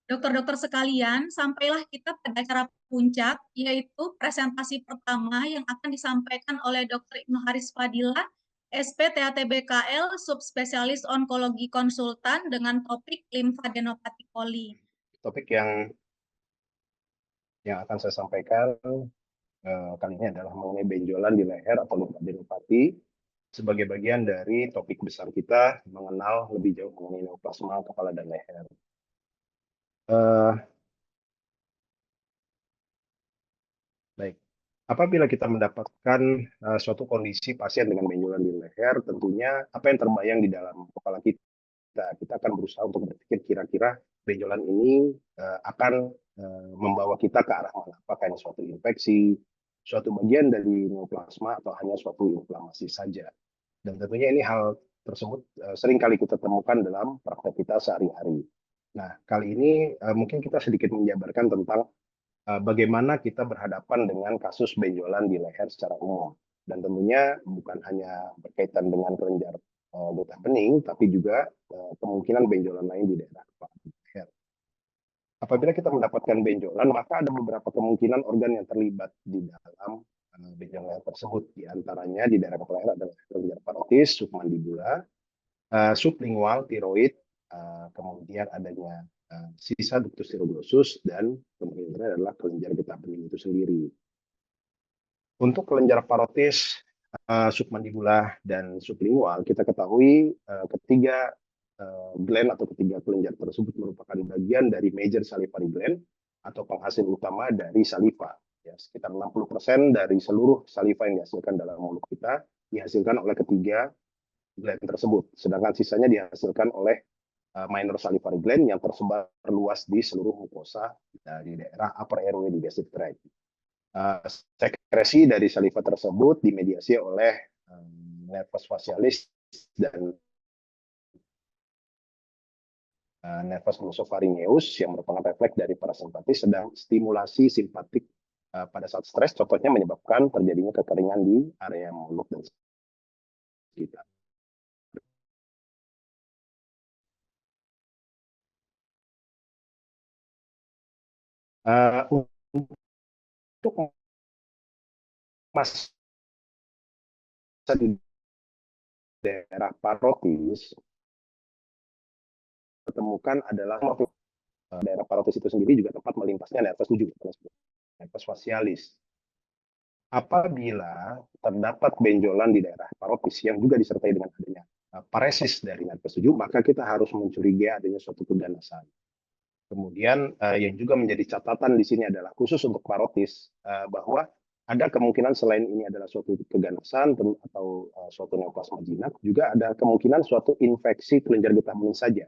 Dokter-dokter sekalian, sampailah kita pada acara puncak, yaitu presentasi pertama yang akan disampaikan oleh Dr. Ibnu Haris Fadilah, SPTATBKL, subspesialis onkologi konsultan dengan topik limfadenopati coli. Topik yang akan saya sampaikan kali ini adalah mengenai benjolan di leher atau limfadenopati sebagai bagian dari topik besar kita mengenal lebih jauh mengenai neoplasma kepala dan leher. Baik, apabila kita mendapatkan suatu kondisi pasien dengan benjolan di leher, tentunya apa yang terbayang di dalam kepala kita akan berusaha untuk berpikir kira-kira benjolan ini akan membawa kita ke arah mana? Apakah ini suatu infeksi, suatu bagian dari neoplasma, atau hanya suatu inflamasi saja? Dan tentunya ini hal tersebut sering kali kita temukan dalam praktek kita sehari-hari. Nah, kali ini mungkin kita sedikit menjabarkan tentang bagaimana kita berhadapan dengan kasus benjolan di leher secara umum. Dan tentunya bukan hanya berkaitan dengan kelenjar getah bening, tapi juga kemungkinan benjolan lain di daerah kepala dan leher. Apabila kita mendapatkan benjolan, maka ada beberapa kemungkinan organ yang terlibat di dalam benjolan leher tersebut. Di antaranya di daerah kepala leher adalah kelenjar parotis, submandibula, sublingual, tiroid, kemudian adanya sisa ductus thiroglossus, dan kemudian adalah kelenjar getah bening itu sendiri. Untuk kelenjar parotis, submandibula, dan sublingual, kita ketahui ketiga gland atau ketiga kelenjar tersebut merupakan bagian dari major salivary gland atau penghasil utama dari saliva. Ya, sekitar 60% dari seluruh saliva yang dihasilkan dalam mulut kita dihasilkan oleh ketiga gland tersebut, sedangkan sisanya dihasilkan oleh minor salivary gland yang tersebar luas di seluruh mukosa di daerah upper airway digestive tract. Sekresi dari saliva tersebut dimediasi oleh nervus facialis dan nervus glosopharyngeus yang merupakan refleks dari parasimpatis, sedang stimulasi simpatik pada saat stres contohnya menyebabkan terjadinya kekeringan di area mulut dan sekitar. Untuk masa di daerah parotis ditemukan adalah daerah parotis itu sendiri juga tempat melimpasnya nervus 7, nervus facialis. Apabila terdapat benjolan di daerah parotis yang juga disertai dengan adanya paresis dari nervus 7, maka kita harus mencurigai adanya suatu keganasan. Kemudian yang juga menjadi catatan di sini adalah khusus untuk parotis bahwa ada kemungkinan selain ini adalah suatu keganasan atau suatu neoplasma jinak, juga ada kemungkinan suatu infeksi kelenjar getah bening saja.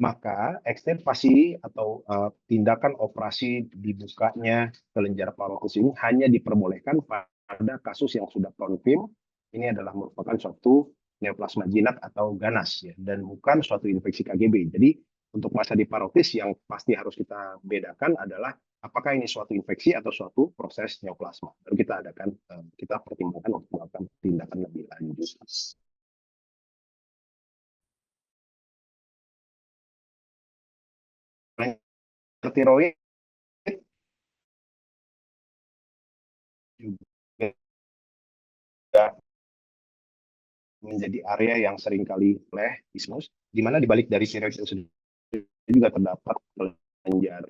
Maka ekstirpasi atau tindakan operasi dibukanya kelenjar parotis ini hanya diperbolehkan pada kasus yang sudah konfirm ini adalah merupakan suatu neoplasma jinak atau ganas, ya, dan bukan suatu infeksi KGB. Jadi untuk masa di parotis yang pasti harus kita bedakan adalah apakah ini suatu infeksi atau suatu proses neoplasma. Lalu kita pertimbangkan untuk melakukan tindakan lebih lanjut. Tiroid juga menjadi area yang seringkali ismus, di mana di balik dari tiroid itu sendiri juga terdapat kelenjar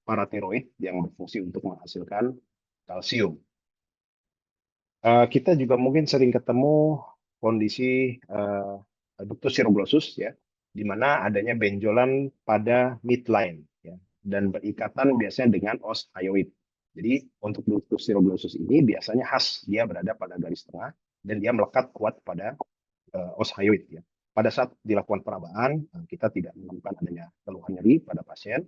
paratiroid yang berfungsi untuk menghasilkan kalsium. Kita juga mungkin sering ketemu kondisi ductus thiroglossus, ya, di mana adanya benjolan pada midline, ya, dan berikatan biasanya dengan os hyoid. Jadi untuk ductus thiroglossus ini biasanya khas dia berada pada garis tengah dan dia melekat kuat pada os hyoid, ya. Pada saat dilakukan perabaan, kita tidak menemukan adanya keluhan nyeri pada pasien,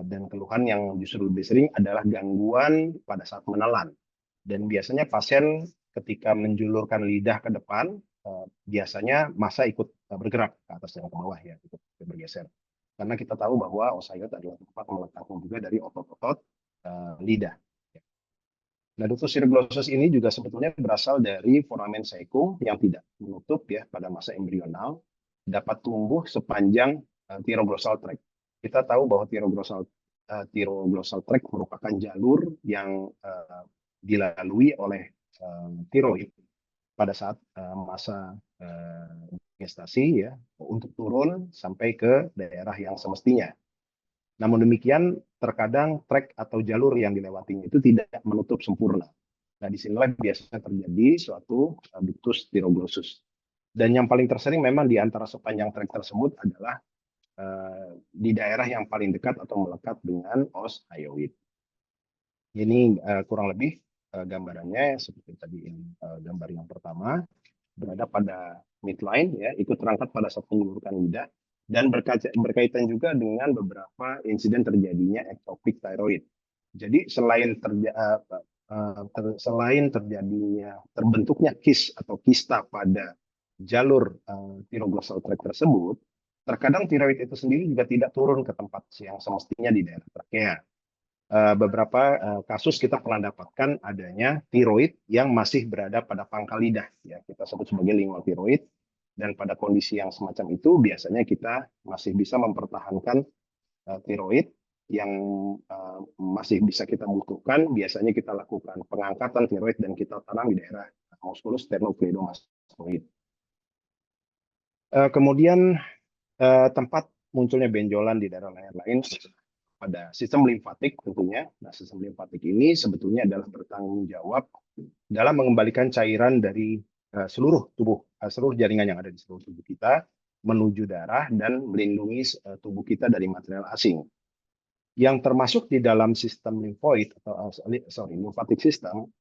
dan keluhan yang justru lebih sering adalah gangguan pada saat menelan. Dan biasanya pasien ketika menjulurkan lidah ke depan, biasanya massa ikut bergerak ke atas dan ke bawah, ya, ikut bergeser. Karena kita tahu bahwa os hyoid adalah tempat meletaknya juga dari otot-otot lidah. Nah, ductus thiroglossus ini juga sebetulnya berasal dari foramen cecum yang tidak menutup, ya, pada masa embrional, dapat tumbuh sepanjang thyroglossal tract. kita tahu bahwa thyroglosal tract merupakan jalur yang dilalui oleh tiroid pada saat masa gestasi ya, untuk turun sampai ke daerah yang semestinya. Namun demikian, terkadang trek atau jalur yang dilewatinya itu tidak menutup sempurna. Nah, disinilah biasanya terjadi suatu ductus thyroglossus. Dan yang paling tersering memang di antara sepanjang trek tersebut adalah di daerah yang paling dekat atau melekat dengan os hyoid. Ini kurang lebih gambarannya seperti tadi gambar yang pertama, berada pada midline ya, ikut terangkat pada saat penyuluran lidah, dan berkaitan juga dengan beberapa insiden terjadinya ectopic thyroid. Jadi selain terjadinya terbentuknya kis atau kista pada jalur thyroglosal tract tersebut, terkadang tiroid itu sendiri juga tidak turun ke tempat yang semestinya di daerah trakea. Beberapa kasus kita pernah dapatkan adanya tiroid yang masih berada pada pangkal lidah, ya kita sebut sebagai lingual tiroid. Dan pada kondisi yang semacam itu biasanya kita masih bisa mempertahankan tiroid yang masih bisa kita butuhkan. Biasanya kita lakukan pengangkatan tiroid dan kita tanam di daerah musculus sternocleidomastoid. Kemudian tempat munculnya benjolan di daerah leher lain pada sistem limfatik tentunya. Nah, sistem limfatik ini sebetulnya adalah bertanggung jawab dalam mengembalikan cairan dari seluruh tubuh, seluruh jaringan yang ada di seluruh tubuh kita menuju darah dan melindungi tubuh kita dari material asing. Yang termasuk di dalam sistem limfoid atau limfatik sistem,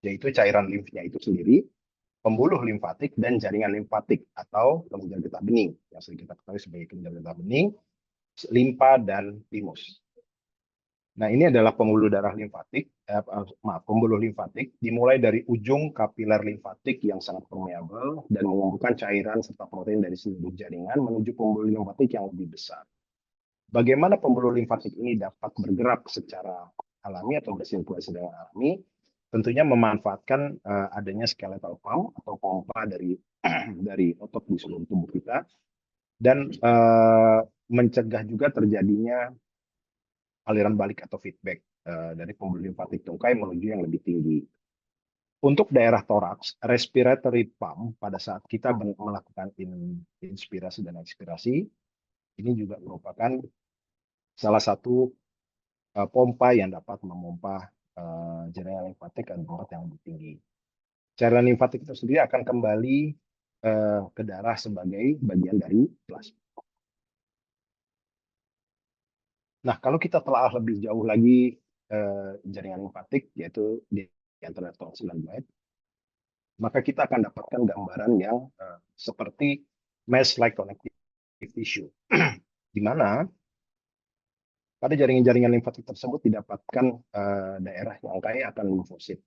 yaitu cairan limfnya itu sendiri, pembuluh limfatik dan jaringan limfatik atau kelenjar getah bening yang sering kita ketahui sebagai kelenjar getah bening, limpa dan timus. Nah, ini adalah pembuluh darah limfatik, pembuluh limfatik dimulai dari ujung kapiler limfatik yang sangat permeabel dan mengumpulkan cairan serta protein dari seluruh jaringan menuju pembuluh limfatik yang lebih besar. Bagaimana pembuluh limfatik ini dapat bergerak secara alami atau bersirkulasi dengan alami? Tentunya memanfaatkan adanya skeletal pump atau pompa dari dari otot di seluruh tubuh kita, dan mencegah juga terjadinya aliran balik atau feedback dari pembuluh limfatik tungkai menuju yang lebih tinggi. Untuk daerah toraks, respiratory pump pada saat kita melakukan inspirasi dan ekspirasi, ini juga merupakan salah satu pompa yang dapat memompa jaringan limfatik ke tempat yang lebih tinggi. Cairan limfatik itu sendiri akan kembali ke darah sebagai bagian dari plasma. Nah, kalau kita telah lebih jauh lagi jaringan limfatik, yaitu di antara tonsil dan bile, maka kita akan dapatkan gambaran yang seperti mesh-like connective tissue, di mana pada jaringan-jaringan limfatik tersebut didapatkan daerah yang kaya akan limfosit.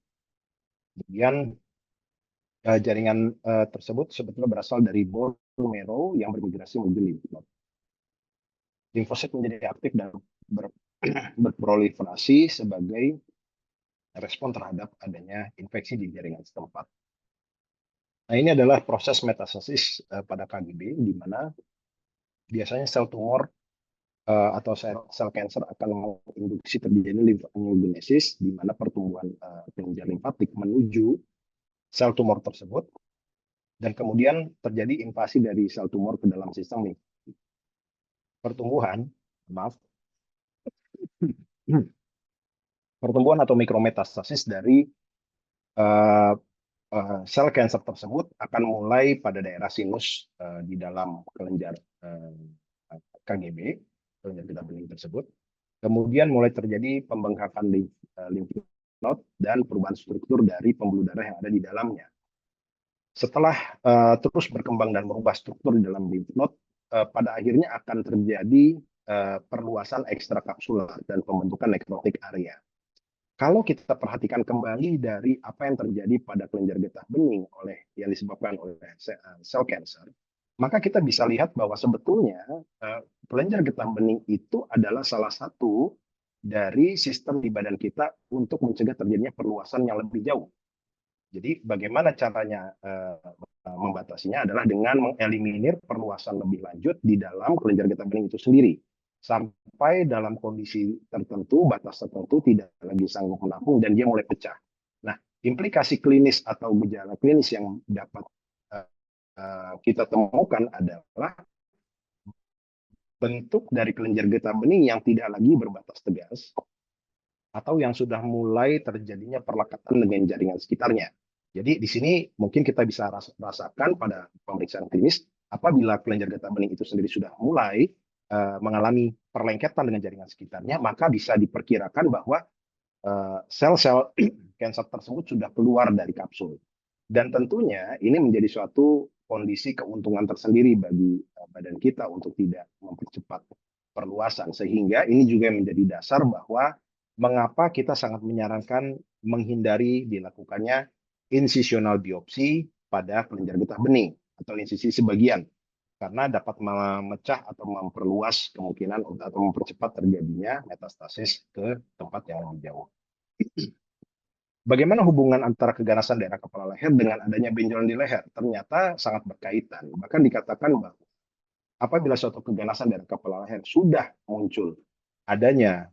Kemudian jaringan tersebut sebetulnya berasal dari bone marrow yang bermigrasi menuju limfnode. Limfosit menjadi aktif dan berproliferasi sebagai respon terhadap adanya infeksi di jaringan setempat. Nah, ini adalah proses metastasis pada KGB, di mana biasanya sel tumor atau sel kanker akan menginduksi terjadinya limfangiogenesis, di mana pertumbuhan kelenjar limfatik menuju sel tumor tersebut, dan kemudian terjadi invasi dari sel tumor ke dalam sistem limfatik. Pertumbuhan atau mikrometastasis dari sel kanker tersebut akan mulai pada daerah sinus di dalam kelenjar KGB, kelenjar getah bening tersebut. Kemudian mulai terjadi pembengkakan lymph node dan perubahan struktur dari pembuluh darah yang ada di dalamnya. Setelah terus berkembang dan merubah struktur di dalam lymph node, pada akhirnya akan terjadi perluasan ekstrakapsular dan pembentukan nekrotik area. Kalau kita perhatikan kembali dari apa yang terjadi pada kelenjar getah bening yang disebabkan oleh sel kanker, maka kita bisa lihat bahwa sebetulnya kelenjar getah bening itu adalah salah satu dari sistem di badan kita untuk mencegah terjadinya perluasan yang lebih jauh. Jadi bagaimana caranya membatasinya adalah dengan mengeliminir perluasan lebih lanjut di dalam kelenjar getah bening itu sendiri. Sampai dalam kondisi tertentu, batas tertentu tidak lagi sanggup menampung dan dia mulai pecah. Nah, implikasi klinis atau gejala klinis yang dapat kita temukan adalah bentuk dari kelenjar getah bening yang tidak lagi berbatas tegas atau yang sudah mulai terjadinya perlekatan dengan jaringan sekitarnya. Jadi di sini mungkin kita bisa rasakan pada pemeriksaan klinis apabila kelenjar getah bening itu sendiri sudah mulai mengalami perlengketan dengan jaringan sekitarnya, maka bisa diperkirakan bahwa sel-sel kanker tersebut sudah keluar dari kapsul. Dan tentunya ini menjadi suatu kondisi keuntungan tersendiri bagi badan kita untuk tidak mempercepat perluasan. Sehingga ini juga menjadi dasar bahwa mengapa kita sangat menyarankan menghindari dilakukannya insisional biopsi pada kelenjar getah bening atau insisi sebagian, karena dapat memecah atau memperluas kemungkinan atau mempercepat terjadinya metastasis ke tempat yang lebih jauh. Bagaimana hubungan antara keganasan daerah kepala leher dengan adanya benjolan di leher? Ternyata sangat berkaitan. Bahkan dikatakan bahwa apabila suatu keganasan daerah kepala leher sudah muncul adanya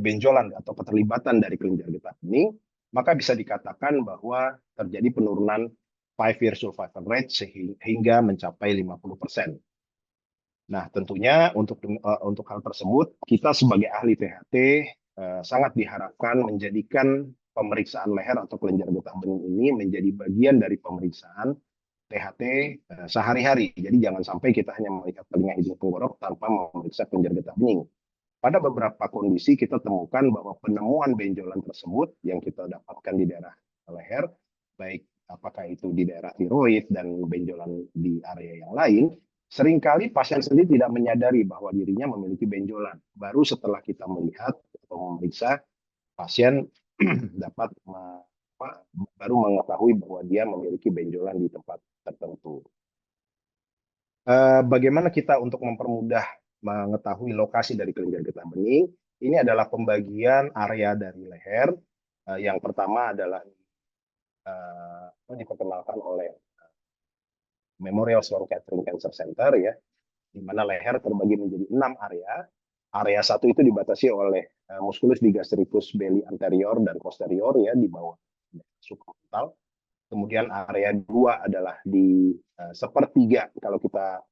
benjolan atau keterlibatan dari kelenjar getah bening, maka bisa dikatakan bahwa terjadi penurunan 5-year survival rate sehingga mencapai 50%. Nah, tentunya untuk hal tersebut kita sebagai ahli THT sangat diharapkan menjadikan pemeriksaan leher atau kelenjar getah bening ini menjadi bagian dari pemeriksaan THT sehari-hari. Jadi jangan sampai kita hanya melihat telinga, hidung, tenggorok tanpa memeriksa kelenjar getah bening. Pada beberapa kondisi kita temukan bahwa penemuan benjolan tersebut yang kita dapatkan di daerah leher, baik apakah itu di daerah tiroid dan benjolan di area yang lain, seringkali pasien sendiri tidak menyadari bahwa dirinya memiliki benjolan. Baru setelah kita melihat atau memeriksa, pasien dapat baru mengetahui bahwa dia memiliki benjolan di tempat tertentu. Bagaimana kita untuk mempermudah mengetahui lokasi dari kelenjar getah bening? Ini adalah pembagian area dari leher. Yang pertama adalah diperkenalkan oleh Memorial Sloan Kettering Cancer Center, ya, di mana leher terbagi menjadi 6 area. Area 1 itu dibatasi oleh musculus digastricus belli anterior dan posterior, ya, di bawah subfrontal. Kemudian area 2 adalah di sepertiga, kalau kita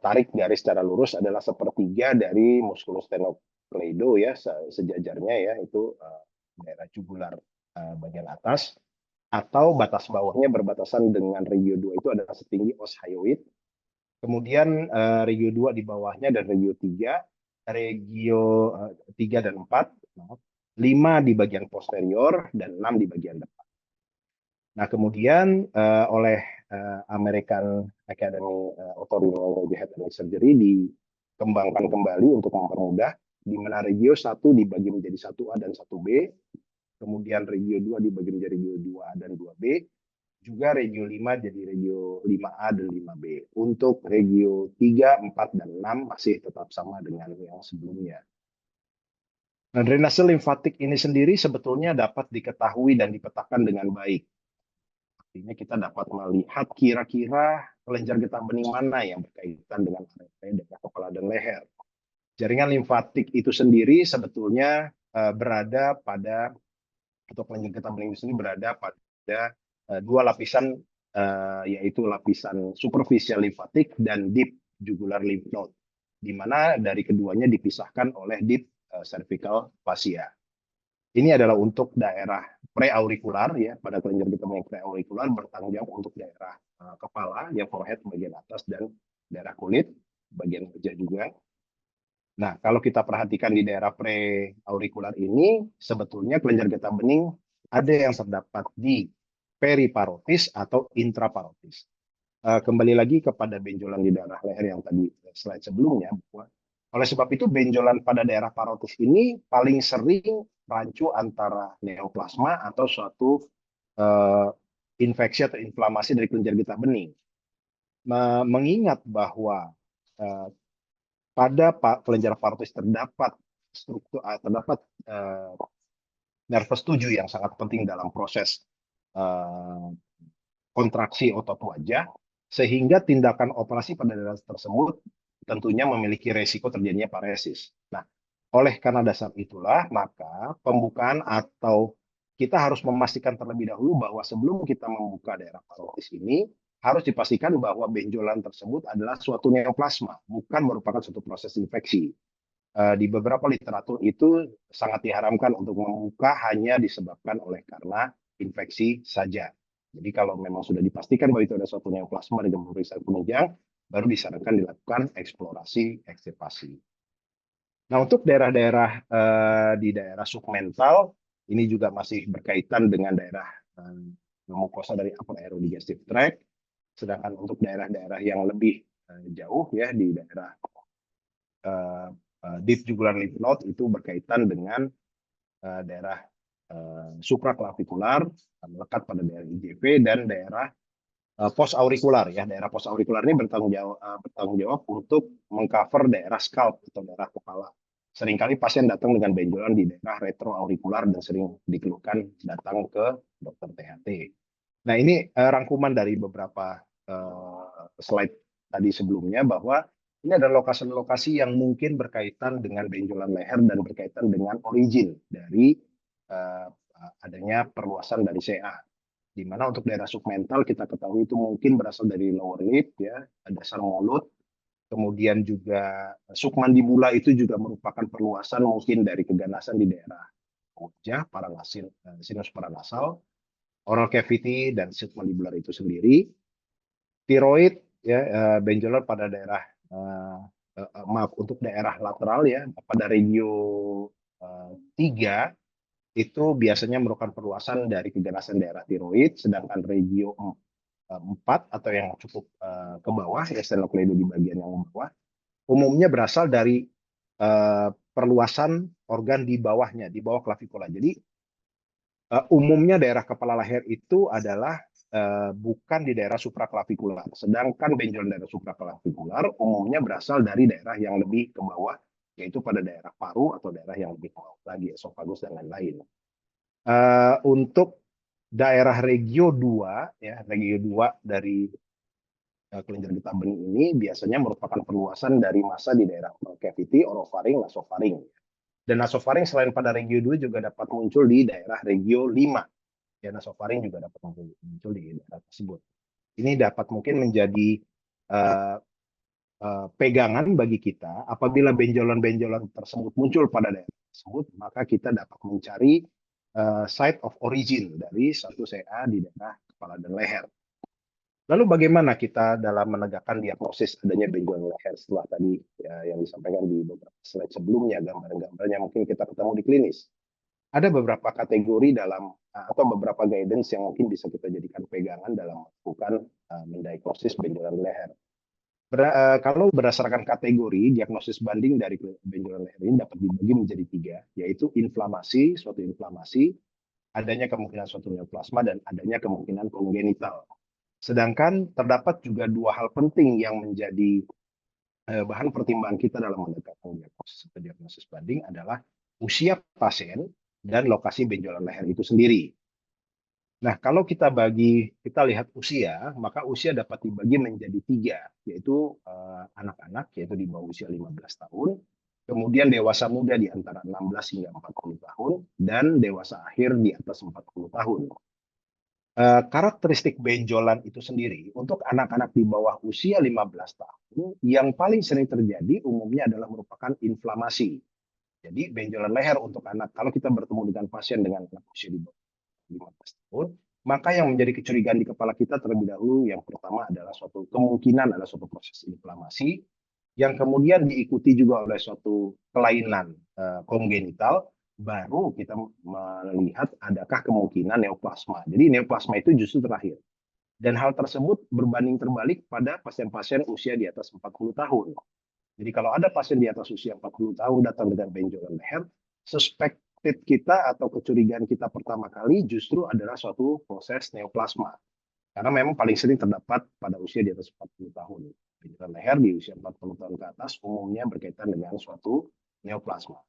tarik garis secara lurus adalah sepertiga dari musculus sternocleido, ya, sejajarnya, ya, itu daerah jugular bagian atas, atau batas bawahnya berbatasan dengan regio 2 itu adalah setinggi os hyoid. Kemudian regio 2 di bawahnya dan regio 3, regio 3 dan 4, 5 di bagian posterior dan 6 di bagian depan. Nah, kemudian oleh American Academy of Otolaryngology Head and Neck Surgery dikembangkan kembali untuk mempermudah, di mana regio 1 dibagi menjadi 1A dan 1B, kemudian regio 2 dibagi menjadi regio 2A dan 2B, juga regio 5 jadi regio 5A dan 5B. Untuk regio 3, 4, dan 6 masih tetap sama dengan yang sebelumnya. Nah, drainase limfatik ini sendiri sebetulnya dapat diketahui dan dipetakan dengan baik. Artinya kita dapat melihat kira-kira kelenjar getah bening mana yang berkaitan dengan area kepala dan leher. Jaringan limfatik itu sendiri sebetulnya berada pada, atau kelenjar getah bening itu sendiri berada pada dua lapisan, yaitu lapisan superficial limfatik dan deep jugular lymph node, di mana dari keduanya dipisahkan oleh deep cervical fascia. Ini adalah untuk daerah preaurikular, ya, pada kelenjar getah bening preaurikular bertanggung jawab untuk daerah kepala, yang forehead bagian atas, dan daerah kulit bagian wajah juga. Nah, kalau kita perhatikan di daerah preaurikular ini, sebetulnya kelenjar getah bening ada yang terdapat di periparotis atau intraparotis. Kembali lagi kepada benjolan di daerah leher yang tadi slide sebelumnya, bahwa oleh sebab itu benjolan pada daerah parotis ini paling sering rancu antara neoplasma atau suatu infeksi atau inflamasi dari kelenjar getah bening. Mengingat bahwa pada kelenjar parotis terdapat struktur, terdapat nervus 7 yang sangat penting dalam proses kontraksi otot wajah, sehingga tindakan operasi pada daerah tersebut tentunya memiliki resiko terjadinya paresis. Nah, oleh karena dasar itulah, maka pembukaan atau kita harus memastikan terlebih dahulu bahwa sebelum kita membuka daerah parotis ini, harus dipastikan bahwa benjolan tersebut adalah suatu neoplasma, bukan merupakan suatu proses infeksi. Di beberapa literatur itu sangat diharamkan untuk membuka hanya disebabkan oleh karena infeksi saja. Jadi kalau memang sudah dipastikan bahwa itu ada suatu neoplasma dengan pemeriksaan penunjang, baru disarankan dilakukan eksplorasi ekstirpasi. Nah, untuk daerah-daerah di daerah submental, ini juga masih berkaitan dengan daerah mukosa dari upper aerodigestive tract. Sedangkan untuk daerah-daerah yang lebih jauh ya di daerah deep jugular lymph node itu berkaitan dengan daerah supraklavikular melekat pada daerah IJV dan daerah post aurikular ya. Daerah post aurikular ini bertanggung jawab untuk mengcover daerah scalp atau daerah kepala. Seringkali pasien datang dengan benjolan di daerah retroaurikular dan sering dikeluhkan datang ke dokter THT. Nah, ini rangkuman dari beberapa slide tadi sebelumnya bahwa ini adalah lokasi-lokasi yang mungkin berkaitan dengan benjolan leher dan berkaitan dengan origin dari adanya perluasan dari CA. Di mana untuk daerah submental kita ketahui itu mungkin berasal dari lower lip ya, dasar mulut. Kemudian juga submandibula itu juga merupakan perluasan mungkin dari keganasan di daerah wajah, sinus paranasal, oral cavity dan submandibular itu sendiri. Tiroid ya, benjolan pada daerah maaf untuk daerah lateral ya, pada regio 3 itu biasanya merupakan perluasan dari keganasan daerah tiroid, sedangkan regio 4 atau yang cukup ke bawah ya, sternocleido di bagian yang bawah umumnya berasal dari perluasan organ di bawahnya, di bawah klavikula. Jadi umumnya daerah kepala leher itu adalah bukan di daerah supraklavikular. Sedangkan benjolan daerah supraklavikular umumnya berasal dari daerah yang lebih ke bawah, yaitu pada daerah paru atau daerah yang lebih ke bawah lagi, esofagus dan lain-lain. Untuk daerah regio 2, ya, regio 2 dari kelenjar getah bening ini biasanya merupakan perluasan dari massa di daerah cavity, orofaring, nasofaring. Dan nasofaring selain pada regio 2 juga dapat muncul di daerah regio 5. Ya, nasofaring juga dapat muncul di daerah tersebut. Ini dapat mungkin menjadi pegangan bagi kita apabila benjolan-benjolan tersebut muncul pada daerah tersebut, maka kita dapat mencari site of origin dari satu CA di daerah kepala dan leher. Lalu bagaimana kita dalam menegakkan diagnosis adanya benjolan leher setelah tadi ya, yang disampaikan di beberapa slide sebelumnya, gambar-gambarnya mungkin kita ketemu di klinis. Ada beberapa kategori dalam atau beberapa guidance yang mungkin bisa kita jadikan pegangan dalam melakukan mendiagnosis benjolan leher. Kalau berdasarkan kategori, diagnosis banding dari benjolan leher ini dapat dibagi menjadi 3, yaitu inflamasi, suatu inflamasi, adanya kemungkinan suatu neoplasma, dan adanya kemungkinan kongenital. Sedangkan terdapat juga 2 hal penting yang menjadi bahan pertimbangan kita dalam mendekatkan diagnosis banding adalah usia pasien dan lokasi benjolan leher itu sendiri. Nah, kalau kita lihat usia, maka usia dapat dibagi menjadi 3, yaitu anak-anak, yaitu di bawah usia 15 tahun, kemudian dewasa muda di antara 16 hingga 40 tahun, dan dewasa akhir di atas 40 tahun. Karakteristik benjolan itu sendiri, untuk anak-anak di bawah usia 15 tahun, yang paling sering terjadi umumnya adalah merupakan inflamasi. Jadi benjolan leher untuk anak, kalau kita bertemu dengan pasien dengan anak usia di bawah 15 tahun, maka yang menjadi kecurigaan di kepala kita terlebih dahulu yang pertama adalah suatu kemungkinan ada suatu proses inflamasi, yang kemudian diikuti juga oleh suatu kelainan kongenital, baru kita melihat adakah kemungkinan neoplasma. Jadi neoplasma itu justru terakhir. Dan hal tersebut berbanding terbalik pada pasien-pasien usia di atas 40 tahun. Jadi kalau ada pasien di atas usia 40 tahun datang dengan benjolan leher, suspected kita atau kecurigaan kita pertama kali justru adalah suatu proses neoplasma. Karena memang paling sering terdapat pada usia di atas 40 tahun. Benjolan leher di usia 40 tahun ke atas umumnya berkaitan dengan suatu neoplasma.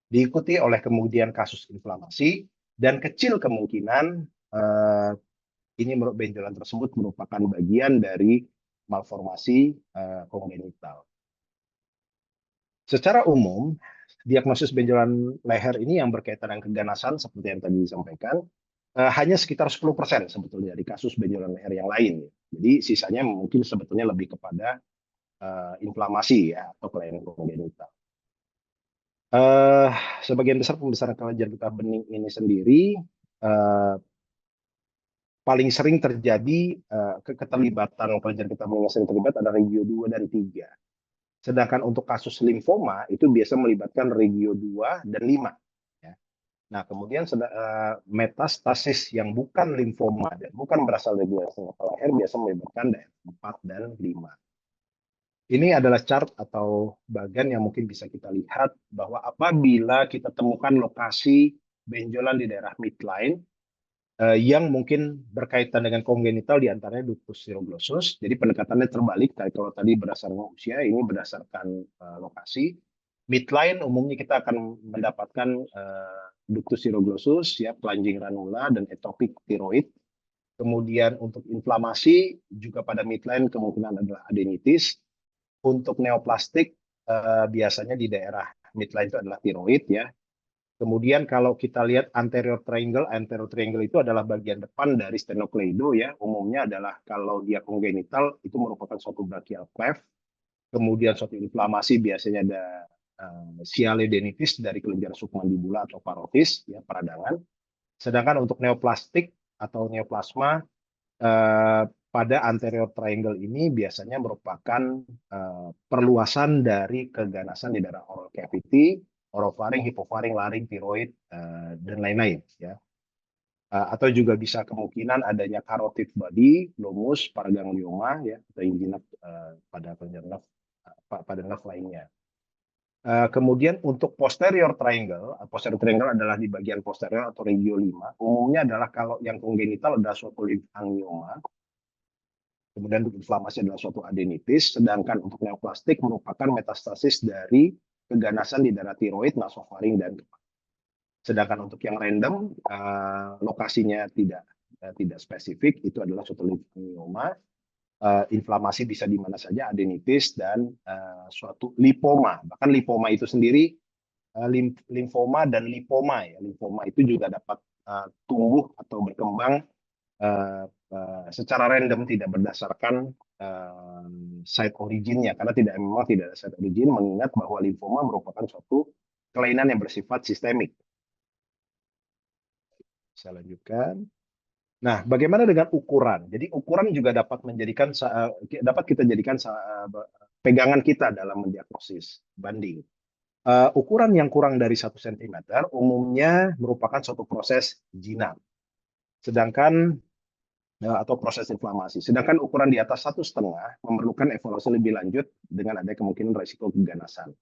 Diikuti oleh kemudian kasus inflamasi dan kecil kemungkinan ini benjolan tersebut merupakan bagian dari malformasi kongenital. Secara umum, diagnosis benjolan leher ini yang berkaitan dengan keganasan seperti yang tadi disampaikan, hanya sekitar 10% sebetulnya dari kasus benjolan leher yang lain. Jadi sisanya mungkin sebetulnya lebih kepada inflamasi ya atau kelainan kongenital. Sebagian besar pembesaran kelenjar getah bening ini sendiri paling sering terjadi keterlibatan kelenjar getah bening yang sering terlibat adalah regio 2 dan 3. Sedangkan untuk kasus limfoma itu biasa melibatkan regio 2 dan 5. Ya. Nah, kemudian metastasis yang bukan limfoma dan bukan berasal dari leher biasa melibatkan daerah 4 dan 5. Ini adalah chart atau bagian yang mungkin bisa kita lihat bahwa apabila kita temukan lokasi benjolan di daerah midline yang mungkin berkaitan dengan kongenital diantaranya ductus thiroglossus. Jadi pendekatannya terbalik. Kalau tadi berdasarkan usia, ini berdasarkan lokasi. Midline umumnya kita akan mendapatkan ductus thiroglossus, ya, plunging ranula dan atopic thyroid. Kemudian untuk inflamasi juga pada midline kemungkinan adalah adenitis. Untuk neoplastik biasanya di daerah midline itu adalah tiroid ya. Kemudian kalau kita lihat anterior triangle itu adalah bagian depan dari sternocleido ya. Umumnya adalah kalau dia kongenital itu merupakan suatu brachial cleft. Kemudian suatu inflamasi biasanya ada sialedenitis dari kelenjar submandibula atau parotis ya, peradangan. Sedangkan untuk neoplastik atau neoplasma pada anterior triangle ini biasanya merupakan perluasan dari keganasan di daerah oral cavity, orofaring, hipofaring, laring, tiroid, dan lain-lain. Ya. Atau juga bisa kemungkinan adanya carotid body, glomus, paraganglioma, ya, atau yang jinak pada nerve lainnya. Kemudian untuk posterior triangle adalah di bagian posterior atau regio 5. Umumnya adalah kalau yang kongenital adalah suatu angioma, kemudian untuk inflamasi adalah suatu adenitis, sedangkan untuk neoplastik merupakan metastasis dari keganasan di daerah tiroid, nasofaring, dan kepala. Sedangkan untuk yang random, lokasinya tidak spesifik, itu adalah suatu limfoma, inflamasi bisa di mana saja, adenitis, dan suatu lipoma. Bahkan lipoma itu sendiri, limfoma dan lipoma, ya. Limfoma itu juga dapat tumbuh atau berkembang secara random, tidak berdasarkan site originnya, karena memang tidak ada site origin, mengingat bahwa limfoma merupakan suatu kelainan yang bersifat sistemik. Saya lanjutkan. Nah, bagaimana dengan ukuran? Jadi ukuran juga dapat kita jadikan pegangan kita dalam mendiagnosis banding. Ukuran yang kurang dari 1 cm umumnya merupakan suatu proses jinak. Sedangkan atau proses inflamasi. Sedangkan ukuran di atas 1,5 memerlukan evaluasi lebih lanjut dengan ada kemungkinan risiko keganasan.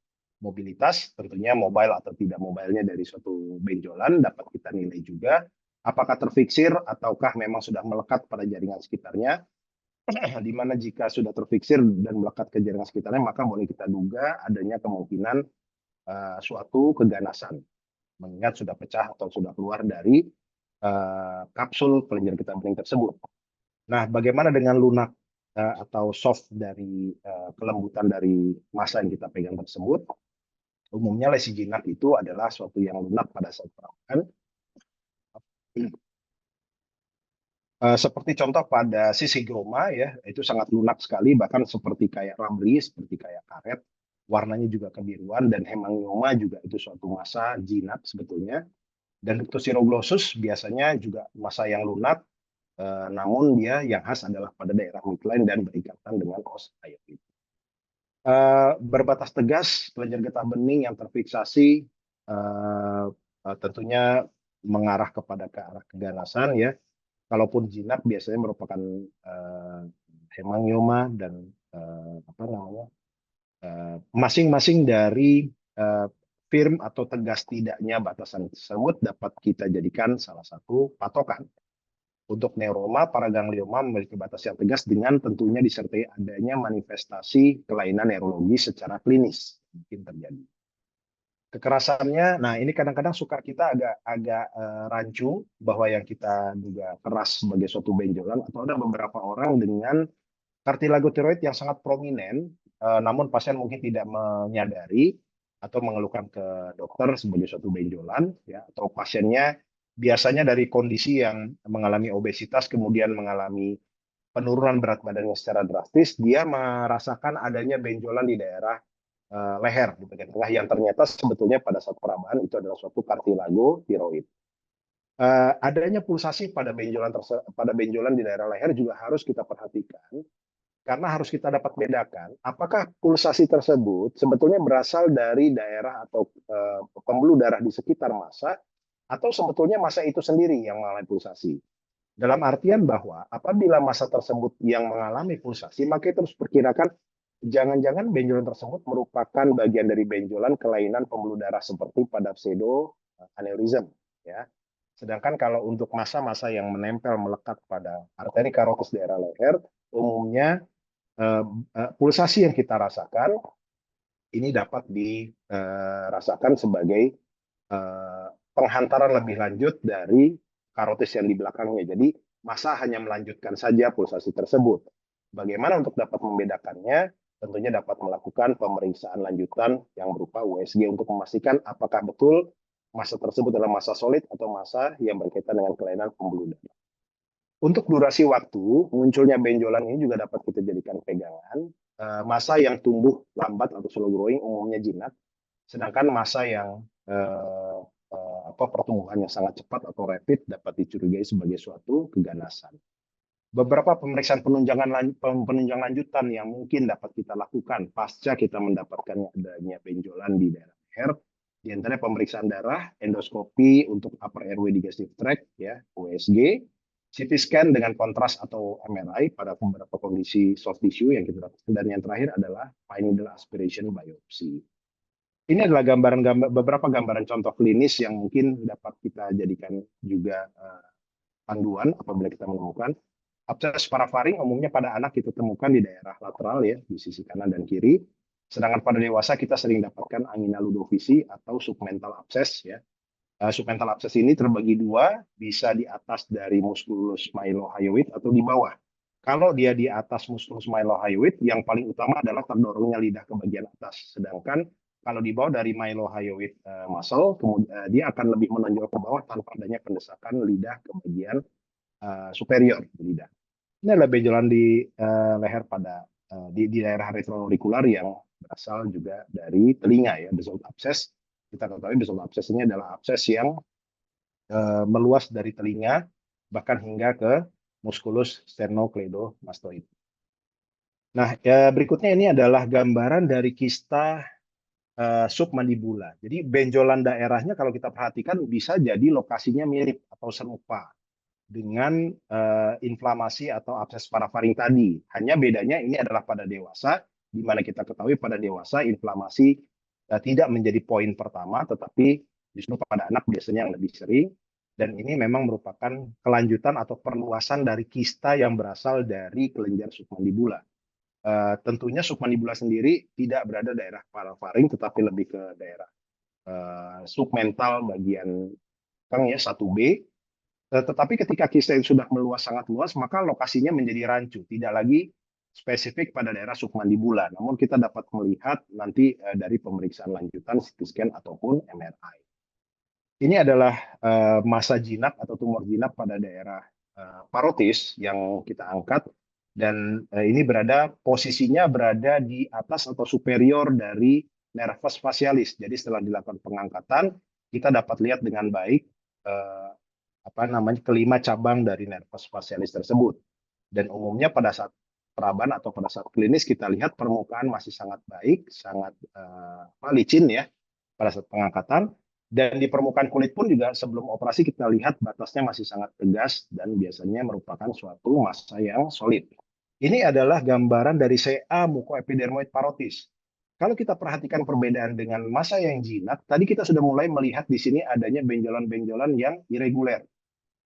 Mobilitas, tentunya mobile atau tidak mobilenya dari suatu benjolan dapat kita nilai juga. Apakah terfiksir ataukah memang sudah melekat pada jaringan sekitarnya. Di mana jika sudah terfiksir dan melekat ke jaringan sekitarnya, maka boleh kita duga adanya kemungkinan suatu keganasan. Mengingat sudah pecah atau sudah keluar dari kapsul kelenjar getah bening tersebut. Nah, bagaimana dengan lunak atau soft dari kelembutan dari massa yang kita pegang tersebut? Umumnya lesi jinak itu adalah suatu yang lunak pada saat perawatan. Seperti contoh pada sisigroma ya, itu sangat lunak sekali, bahkan seperti kayak rambli, seperti kayak karet, warnanya juga kebiruan, dan hemangioma juga itu suatu massa jinak sebetulnya. Dan ductus thiroglossus biasanya juga massa yang lunak, namun dia yang khas adalah pada daerah midline dan berikatan dengan os ayoid. Berbatas tegas kelenjar getah bening yang terfiksasi tentunya mengarah kepada ke arah keganasan ya. Kalaupun jinak biasanya merupakan hemangioma dan masing-masing dari firm atau tegas tidaknya batasan tersebut dapat kita jadikan salah satu patokan. Untuk neuroma, paraganglioma memiliki batas yang tegas dengan tentunya disertai adanya manifestasi kelainan neurologi secara klinis mungkin terjadi. Kekerasannya, nah ini kadang-kadang suka kita agak agak rancu bahwa yang kita duga keras sebagai suatu benjolan, atau ada beberapa orang dengan kartilago tiroid yang sangat prominen, namun pasien mungkin tidak menyadari atau mengeluhkan ke dokter sebagai suatu benjolan, ya, atau pasiennya biasanya dari kondisi yang mengalami obesitas kemudian mengalami penurunan berat badannya secara drastis, dia merasakan adanya benjolan di daerah leher di bagian tengah yang ternyata sebetulnya pada saat perabaan itu adalah suatu kartilago tiroid. Adanya pulsasi pada benjolan di daerah leher juga harus kita perhatikan karena harus kita dapat bedakan apakah pulsasi tersebut sebetulnya berasal dari daerah atau pembuluh darah di sekitar massa atau sebetulnya massa itu sendiri yang mengalami pulsasi. Dalam artian bahwa apabila massa tersebut yang mengalami pulsasi, maka kita harus perkirakan jangan-jangan benjolan tersebut merupakan bagian dari benjolan kelainan pembuluh darah seperti pada pseudo aneurism, ya. Sedangkan kalau untuk massa-massa yang menempel melekat pada arteri karotis daerah leher, umumnya pulsasi yang kita rasakan ini dapat dirasakan sebagai penghantaran lebih lanjut dari karotis yang di belakangnya. Jadi massa hanya melanjutkan saja pulsasi tersebut. Bagaimana untuk dapat membedakannya? Tentunya dapat melakukan pemeriksaan lanjutan yang berupa USG untuk memastikan apakah betul massa tersebut adalah massa solid atau massa yang berkaitan dengan kelainan pembuluh darah. Untuk durasi waktu, munculnya benjolan ini juga dapat kita jadikan pegangan. Massa yang tumbuh lambat atau slow growing umumnya jinak, sedangkan massa yang pertumbuhannya sangat cepat atau rapid dapat dicurigai sebagai suatu keganasan. Beberapa pemeriksaan penunjang lanjutan yang mungkin dapat kita lakukan pasca kita mendapatkan adanya benjolan di daerah leher, di antara pemeriksaan darah, endoskopi untuk upper airway digestive tract, ya, USG, CT scan dengan kontras atau MRI pada beberapa kondisi soft tissue yang kita lakukan, dan yang terakhir adalah fine needle aspiration biopsi. Ini adalah beberapa gambaran contoh klinis yang mungkin dapat kita jadikan juga panduan apabila kita menemukan abses parafaring. Umumnya pada anak kita temukan di daerah lateral, ya, di sisi kanan dan kiri. Sedangkan pada dewasa kita sering dapatkan angina ludovisi atau submental abses, ya. Submental abses ini terbagi dua, bisa di atas dari musculus mylohyoid atau di bawah. Kalau dia di atas musculus mylohyoid, yang paling utama adalah terdorongnya lidah ke bagian atas. Sedangkan kalau di bawah dari mylohyoid muscle, kemudian dia akan lebih menonjol ke bawah tanpa adanya pendesakan lidah ke bagian superior lidah. Ini adalah benjolan di leher pada di daerah retroaurikular yang berasal juga dari telinga, ya, basal abscess. Kita ketahui basal abscess ini adalah abses yang meluas dari telinga bahkan hingga ke musculus sternocleidomastoid. Nah, berikutnya ini adalah gambaran dari kista submandibula. Jadi benjolan daerahnya kalau kita perhatikan bisa jadi lokasinya mirip atau serupa dengan inflamasi atau abses parafaring tadi. Hanya bedanya ini adalah pada dewasa, di mana kita ketahui pada dewasa inflamasi tidak menjadi poin pertama, tetapi justru pada anak biasanya yang lebih sering. Dan ini memang merupakan kelanjutan atau perluasan dari kista yang berasal dari kelenjar submandibula. Tentunya submandibula sendiri tidak berada daerah parafaring, tetapi lebih ke daerah submental bagian ya 1B. Tetapi ketika kista itu sudah meluas sangat luas, maka lokasinya menjadi rancu, tidak lagi spesifik pada daerah submandibula. Namun kita dapat melihat nanti dari pemeriksaan lanjutan CT scan ataupun MRI. Ini adalah massa jinak atau tumor jinak pada daerah parotis yang kita angkat, dan ini posisinya berada di atas atau superior dari nervus facialis. Jadi setelah dilakukan pengangkatan, kita dapat lihat dengan baik kelima cabang dari nervus facialis tersebut. Dan umumnya pada saat perabaan atau pada saat klinis kita lihat permukaan masih sangat baik, sangat licin, ya, pada saat pengangkatan. Dan di permukaan kulit pun juga sebelum operasi kita lihat batasnya masih sangat tegas dan biasanya merupakan suatu massa yang solid. Ini adalah gambaran dari CA mucoepidermoid parotis. Kalau kita perhatikan perbedaan dengan massa yang jinak, tadi kita sudah mulai melihat di sini adanya benjolan-benjolan yang irreguler.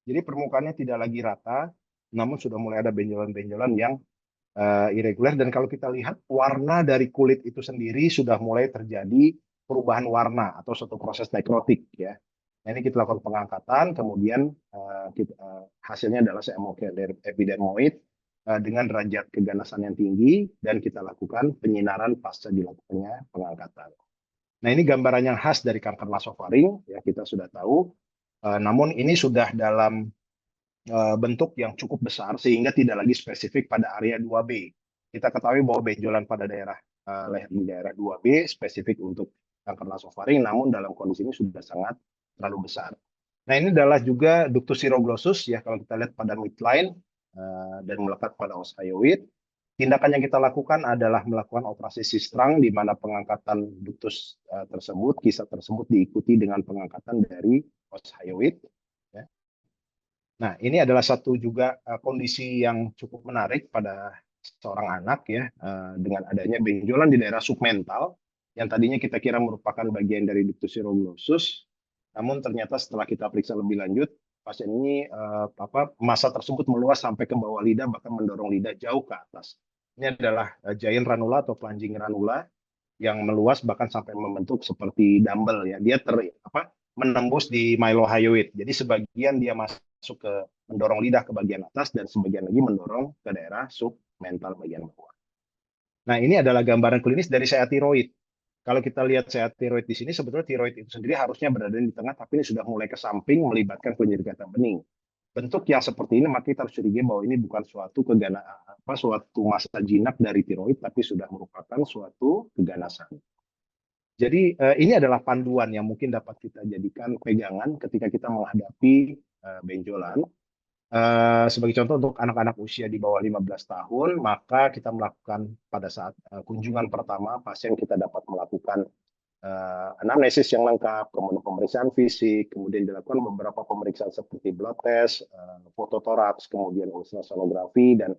Jadi permukaannya tidak lagi rata, namun sudah mulai ada benjolan-benjolan yang irreguler. Dan kalau kita lihat warna dari kulit itu sendiri sudah mulai terjadi perubahan warna atau suatu proses nekrotik ya. Nah, ini kita lakukan pengangkatan, kemudian hasilnya adalah epidermoid dengan derajat keganasan yang tinggi, dan kita lakukan penyinaran pasca dilakukannya pengangkatan. Nah, ini gambaran yang khas dari kanker nasofaring, ya kita sudah tahu. Namun ini sudah dalam bentuk yang cukup besar sehingga tidak lagi spesifik pada area 2B. Kita ketahui bahwa benjolan pada daerah leher di daerah 2B spesifik untuk kanker nasofaring, namun dalam kondisi ini sudah sangat terlalu besar. Nah, ini adalah juga ductus siroglossus ya, kalau kita lihat pada midline dan melekat pada os hyoid. Tindakan yang kita lakukan adalah melakukan operasi sistrang, di mana pengangkatan ductus tersebut, kisah tersebut diikuti dengan pengangkatan dari os hyoid. Ya. Nah, ini adalah satu juga kondisi yang cukup menarik pada seorang anak ya, dengan adanya benjolan di daerah submental yang tadinya kita kira merupakan bagian dari ductus siroglossus, namun ternyata setelah kita periksa lebih lanjut, pasien ini massa tersebut meluas sampai ke bawah lidah, bahkan mendorong lidah jauh ke atas. Ini adalah giant ranula atau plunging ranula yang meluas bahkan sampai membentuk seperti dumbbell ya. Dia menembus di mylohyoid. Jadi sebagian dia masuk ke mendorong lidah ke bagian atas dan sebagian lagi mendorong ke daerah submental bagian bawah. Nah, ini adalah gambaran klinis dari sea tiroid. Kalau kita lihat sea tiroid di sini, sebetulnya tiroid itu sendiri harusnya berada di tengah, tapi ini sudah mulai ke samping melibatkan penyergatan bening. Bentuk yang seperti ini, maka kita harus curiga bahwa ini bukan suatu massa jinak dari tiroid, tapi sudah merupakan suatu keganasan. Jadi ini adalah panduan yang mungkin dapat kita jadikan pegangan ketika kita menghadapi benjolan. Sebagai contoh, untuk anak-anak usia di bawah 15 tahun, maka kita melakukan pada saat kunjungan pertama, pasien kita dapat melakukan anamnesis yang lengkap, kemudian pemeriksaan fisik, kemudian dilakukan beberapa pemeriksaan seperti blood test, fototoraks, kemudian ultrasonografi, dan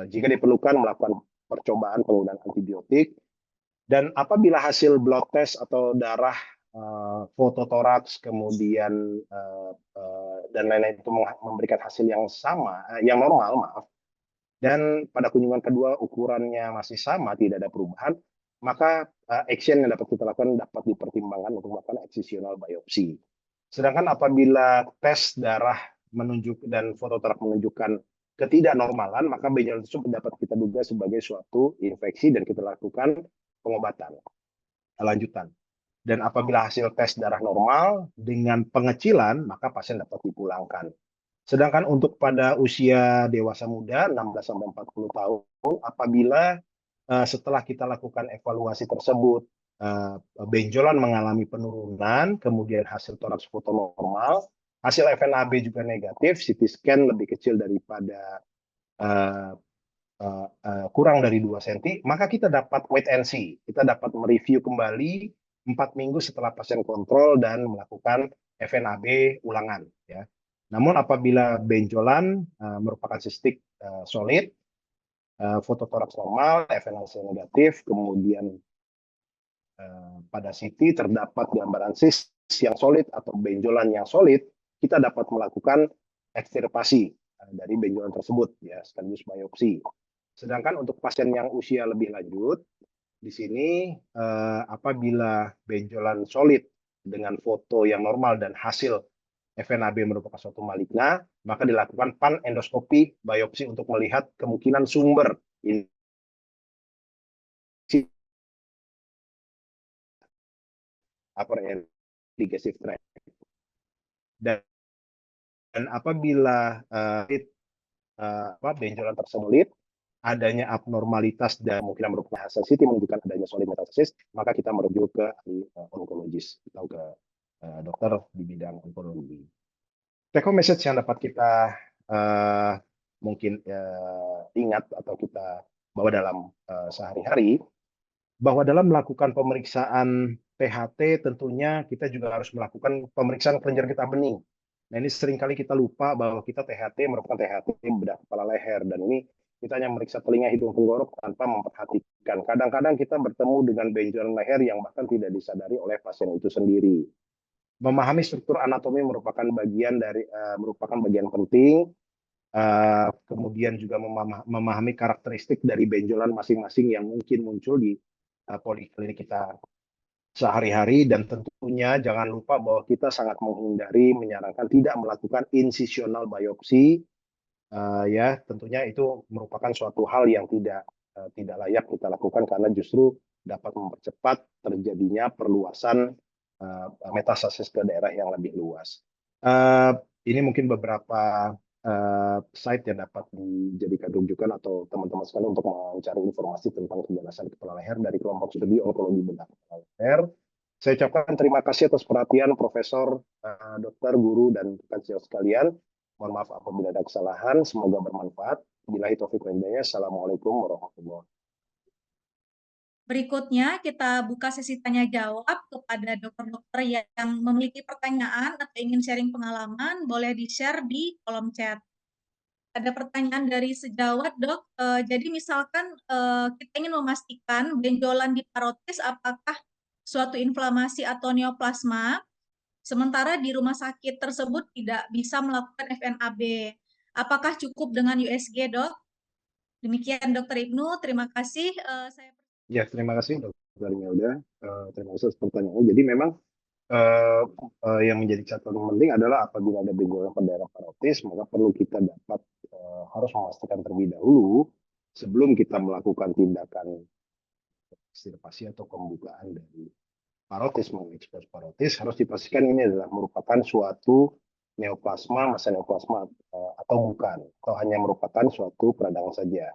jika diperlukan melakukan percobaan penggunaan antibiotik. Dan apabila hasil blood test atau darah, fototoraks, kemudian dan lain-lain itu memberikan hasil yang sama, yang normal, maaf, dan pada kunjungan kedua ukurannya masih sama, tidak ada perubahan, maka action yang dapat kita lakukan dapat dipertimbangkan untuk melakukan excisional biopsi. Sedangkan apabila tes darah dan fototoraks menunjukkan ketidaknormalan, maka benjolan tersebut dapat kita duga sebagai suatu infeksi dan kita lakukan pengobatan lanjutan. Dan apabila hasil tes darah normal dengan pengecilan, maka pasien dapat dipulangkan. Sedangkan untuk pada usia dewasa muda 16-40 tahun, apabila setelah kita lakukan evaluasi tersebut benjolan mengalami penurunan, kemudian hasil toraks foto normal, hasil FNAB juga negatif, CT scan lebih kecil daripada kurang dari 2 cm, maka kita dapat wait and see. Kita dapat mereview kembali 4 minggu setelah pasien kontrol dan melakukan FNAB ulangan. Ya. Namun apabila benjolan merupakan sistik solid, fototoraks normal, FNAC negatif, kemudian pada CT terdapat gambaran sis yang solid atau benjolan yang solid, kita dapat melakukan ekstirpasi dari benjolan tersebut, ya, sekaligus biopsi. Sedangkan untuk pasien yang usia lebih lanjut, di sini apabila benjolan solid dengan foto yang normal dan hasil FNAB merupakan suatu maligna, maka dilakukan panendoskopi biopsi untuk melihat kemungkinan sumber upper digestive tract. Dan apabila benjolan tersebut adanya abnormalitas dan mungkin merupakan hasil CT menunjukkan adanya solid metastasis, maka kita merujuk ke onkologis atau ke dokter di bidang onkologi. Take home message yang dapat kita mungkin ingat atau kita bawa dalam sehari-hari, bahwa dalam melakukan pemeriksaan THT tentunya kita juga harus melakukan pemeriksaan kelenjar getah bening. Nah, ini seringkali kita lupa bahwa kita THT merupakan THT bedah kepala leher, dan ini kita hanya memeriksa telinga, hidung, tenggorok tanpa memperhatikan. Kadang-kadang kita bertemu dengan benjolan leher yang bahkan tidak disadari oleh pasien itu sendiri. Memahami struktur anatomi merupakan bagian penting. Kemudian juga memahami karakteristik dari benjolan masing-masing yang mungkin muncul di poliklinik kita sehari-hari, dan tentunya jangan lupa bahwa kita sangat menghindari, menyarankan tidak melakukan insisional biopsi. Ya, tentunya itu merupakan suatu hal yang tidak layak kita lakukan karena justru dapat mempercepat terjadinya perluasan metastasis ke daerah yang lebih luas. Ini mungkin beberapa site yang dapat dijadikan rujukan atau teman-teman sekalian untuk mencari informasi tentang keganasan kepala leher dari kelompok studi onkologi bedah kepala leher. Saya ucapkan terima kasih atas perhatian Profesor, Dokter, Guru, dan rekan sejawat sekalian. Mohon maaf apabila ada kesalahan, semoga bermanfaat. Billahi taufiq wal hidayah. Assalamualaikum warahmatullahi wabarakatuh. Berikutnya kita buka sesi tanya jawab kepada dokter-dokter yang memiliki pertanyaan atau ingin sharing pengalaman, boleh di-share di kolom chat. Ada pertanyaan dari sejawat, Dok. Jadi misalkan kita ingin memastikan benjolan di parotis apakah suatu inflamasi atau neoplasma, sementara di rumah sakit tersebut tidak bisa melakukan FNAB. Apakah cukup dengan USG, Dok? Demikian, Dokter Ibnu. Terima kasih. Ya, terima kasih Dokter Melda. Terima kasih atas pertanyaannya. Jadi memang yang menjadi catatan penting adalah apabila ada benjolan pada daerah parotis, maka perlu kita dapat harus memastikan terlebih dahulu sebelum kita melakukan tindakan ekstirpasi atau pembukaan dari parotis, mengekspos parotis, harus dipastikan ini adalah merupakan suatu neoplasma, masa neoplasma atau bukan, atau hanya merupakan suatu peradangan saja.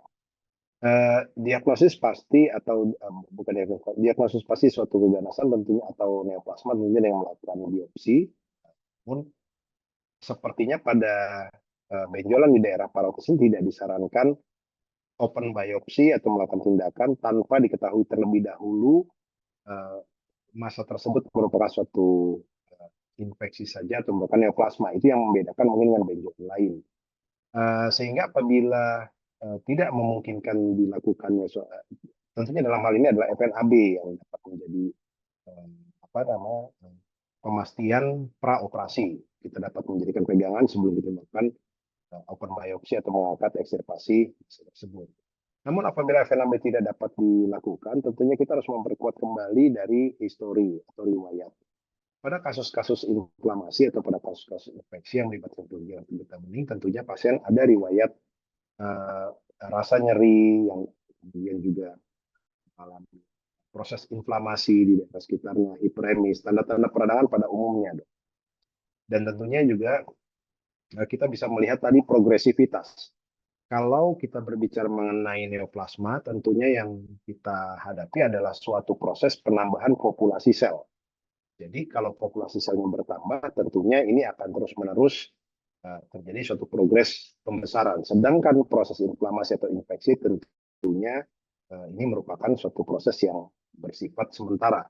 Diagnosis pasti atau bukan diagnosis pasti suatu keganasan tentunya atau neoplasma tentunya yang melakukan biopsi. Namun sepertinya pada benjolan di daerah parotis ini tidak disarankan open biopsi atau melakukan tindakan tanpa diketahui terlebih dahulu masa tersebut merupakan suatu infeksi saja atau merupakan neoplasma. Itu yang membedakan mungkin dengan benjolan lain. Sehingga apabila tidak memungkinkan dilakukannya, tentunya dalam hal ini adalah FNAB yang dapat menjadi pemastian praoperasi. Kita dapat menjadikan pegangan sebelum kita melakukan open biopsi atau mengangkat ekstirpasi tersebut. Namun apabila FNAB tidak dapat dilakukan, tentunya kita harus memperkuat kembali dari histori atau riwayat. Pada kasus-kasus inflamasi atau pada kasus-kasus infeksi yang melibatkan kelenjar getah bening, tentunya pasien ada riwayat rasa nyeri yang kemudian juga mengalami proses inflamasi di daerah sekitarnya, hiperemis, tanda-tanda peradangan pada umumnya, Dok. Dan tentunya juga kita bisa melihat tadi progresivitas. Kalau kita berbicara mengenai neoplasma, tentunya yang kita hadapi adalah suatu proses penambahan populasi sel. Jadi kalau populasi selnya bertambah, tentunya ini akan terus-menerus terjadi suatu progres pembesaran. Sedangkan proses inflamasi atau infeksi tentunya ini merupakan suatu proses yang bersifat sementara.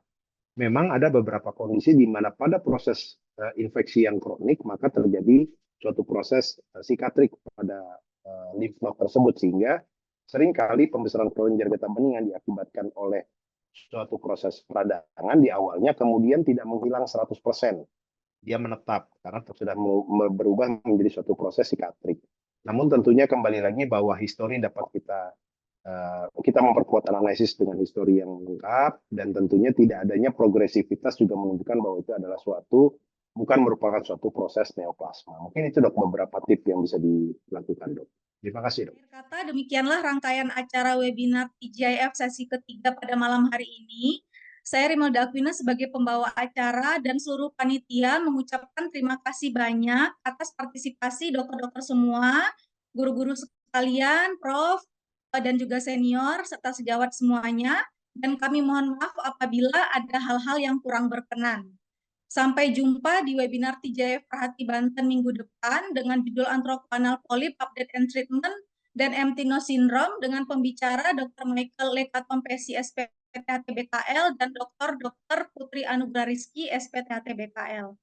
Memang ada beberapa kondisi di mana pada proses infeksi yang kronik, maka terjadi suatu proses sikatrik pada lymph node tersebut, sehingga seringkali pembesaran kelenjar getah bening yang diakibatkan oleh suatu proses peradangan di awalnya kemudian tidak menghilang 100%. Dia menetap karena sudah berubah menjadi suatu proses sikatrik. Namun tentunya kembali lagi bahwa histori dapat kita memperkuat analisis dengan histori yang lengkap, dan tentunya tidak adanya progresivitas juga menunjukkan bahwa itu adalah bukan merupakan suatu proses neoplasma. Mungkin itu, Dok, beberapa tips yang bisa dilakukan, Dok. Terima kasih, Dok. Kata demikianlah rangkaian acara webinar TGIF sesi ketiga pada malam hari ini. Saya Rimelda Aquina sebagai pembawa acara dan seluruh panitia mengucapkan terima kasih banyak atas partisipasi dokter-dokter semua, guru-guru sekalian, Prof, dan juga senior, serta sejawat semuanya. Dan kami mohon maaf apabila ada hal-hal yang kurang berkenan. Sampai jumpa di webinar TGIF Perhati Banten minggu depan dengan judul Antrokoanal Polyp Update and Treatment dan MTNO Syndrome dengan pembicara Dr. Michael Lekatompesi SPTHT-BKL dan Dr. Putri Anugrah Rizky SPTHT-BKL.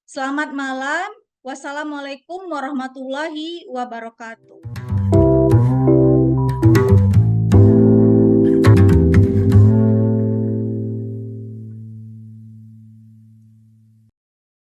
Selamat malam. Wassalamualaikum warahmatullahi wabarakatuh.